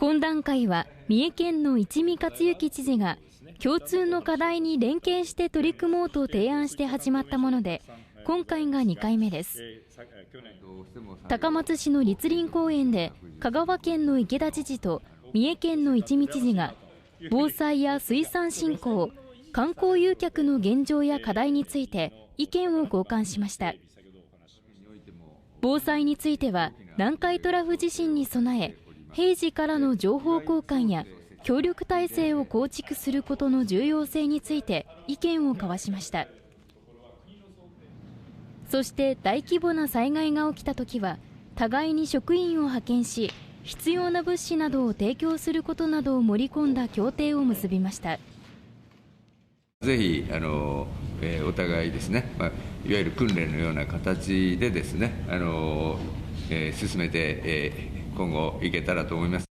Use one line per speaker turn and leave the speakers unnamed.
懇談会は三重県の一見勝之知事が共通の課題に連携して取り組もうと提案して始まったもので、今回が2回目です。高松市の栗林公園で香川県の池田知事と三重県の一見知事が防災や水産振興、観光誘客の現状や課題について意見を交換しました。防災については南海トラフ地震に備え、平時からの情報交換や協力体制を構築することの重要性について意見を交わしました。そして大規模な災害が起きたときは互いに職員を派遣し、必要な物資などを提供することなどを盛り込んだ協定を結びました。
ぜひお互いですね、いわゆる訓練のような形でですね、進めて今後いけたらと思います。